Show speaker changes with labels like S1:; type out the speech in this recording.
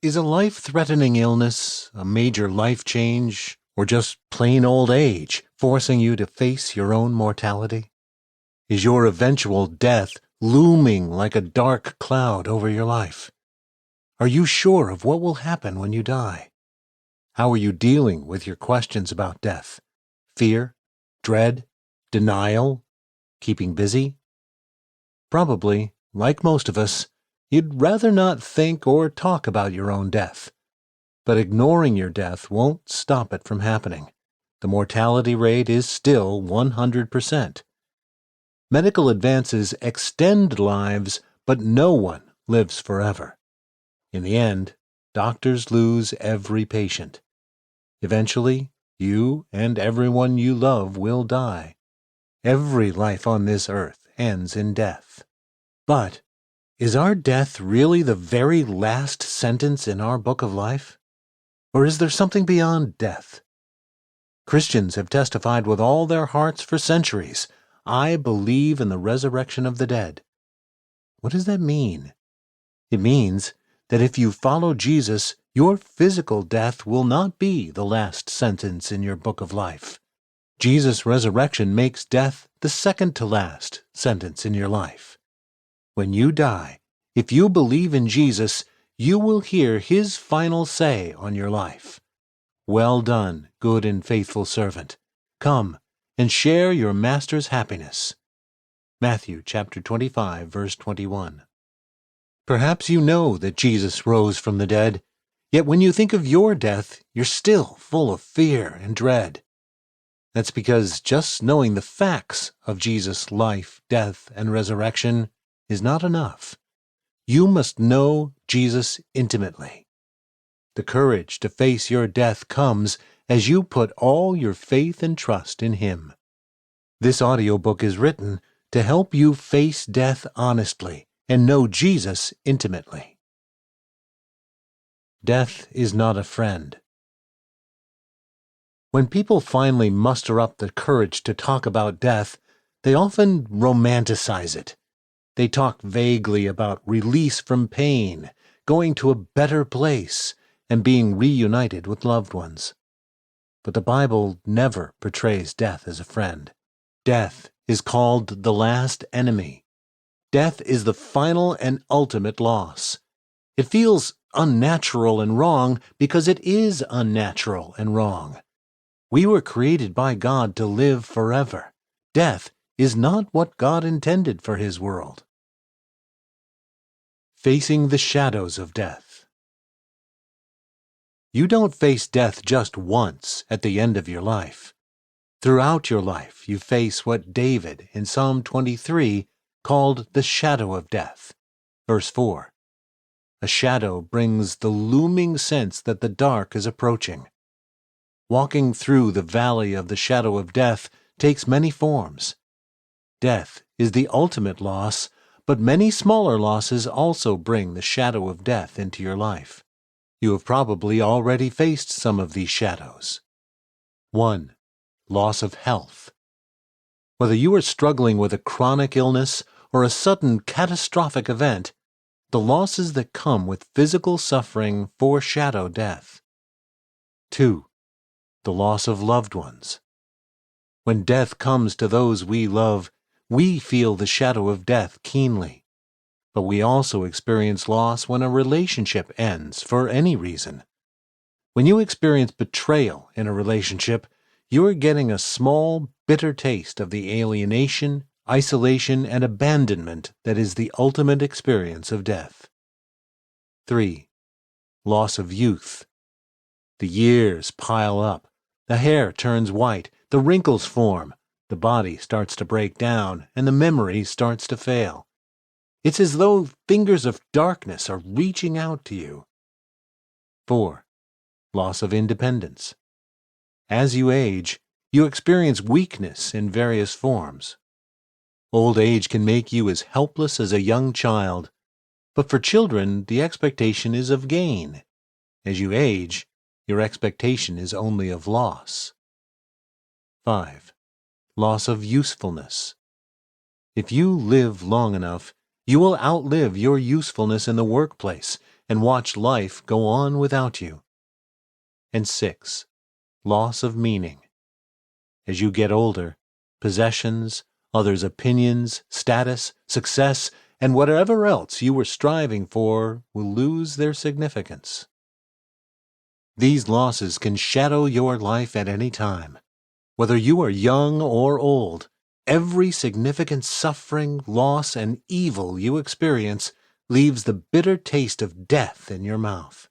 S1: Is a life-threatening illness, a major life change, or just plain old age forcing you to face your own mortality? Is your eventual death looming like a dark cloud over your life? Are you sure of what will happen when you die? How are you dealing with your questions about death? Fear? Dread? Denial? Keeping busy? Probably, like most of us, you'd rather not think or talk about your own death. But ignoring your death won't stop it from happening. The mortality rate is still 100%. Medical advances extend lives, but no one lives forever. In the end, doctors lose every patient. Eventually, you and everyone you love will die. Every life on this earth ends in death. But is our death really the very last sentence in our book of life? Or is there something beyond death? Christians have testified with all their hearts for centuries, "I believe in the resurrection of the dead." What does that mean? It means that if you follow Jesus, your physical death will not be the last sentence in your book of life. Jesus' resurrection makes death the second to last sentence in your life. When you die, if you believe in Jesus, you will hear His final say on your life. "Well done, good and faithful servant. Come and share your master's happiness." Matthew chapter 25, verse 21. Perhaps you know that Jesus rose from the dead, yet when you think of your death, you're still full of fear and dread. That's because just knowing the facts of Jesus' life, death, and resurrection is not enough. You must know Jesus intimately. The courage to face your death comes as you put all your faith and trust in Him. This audiobook is written to help you face death honestly and know Jesus intimately. Death is not a friend. When people finally muster up the courage to talk about death, they often romanticize it. They talk vaguely about release from pain, going to a better place, and being reunited with loved ones. But the Bible never portrays death as a friend. Death is called the last enemy. Death is the final and ultimate loss. It feels unnatural and wrong because it is unnatural and wrong. We were created by God to live forever. Death is not what God intended for His world. Facing the shadows of death. You don't face death just once at the end of your life. Throughout your life, you face what David in Psalm 23 called the shadow of death. Verse 4. A shadow brings the looming sense that the dark is approaching. Walking through the valley of the shadow of death takes many forms. Death is the ultimate loss, but many smaller losses also bring the shadow of death into your life. You have probably already faced some of these shadows. 1. Loss of health. Whether you are struggling with a chronic illness or a sudden catastrophic event, the losses that come with physical suffering foreshadow death. 2. The loss of loved ones. When death comes to those we love, we feel the shadow of death keenly. But we also experience loss when a relationship ends for any reason. When you experience betrayal in a relationship, you're getting a small, bitter taste of the alienation, isolation, and abandonment that is the ultimate experience of death. 3. Loss of youth. The years pile up. The hair turns white, the wrinkles form, the body starts to break down, and the memory starts to fail. It's as though fingers of darkness are reaching out to you. 4. Loss of independence. As you age, you experience weakness in various forms. Old age can make you as helpless as a young child, but for children, the expectation is of gain. As you age, your expectation is only of loss. 5. Loss of usefulness. If you live long enough, you will outlive your usefulness in the workplace and watch life go on without you. And 6. Loss of meaning. As you get older, possessions, others' opinions, status, success, and whatever else you were striving for will lose their significance. These losses can shadow your life at any time. Whether you are young or old, every significant suffering, loss, and evil you experience leaves the bitter taste of death in your mouth.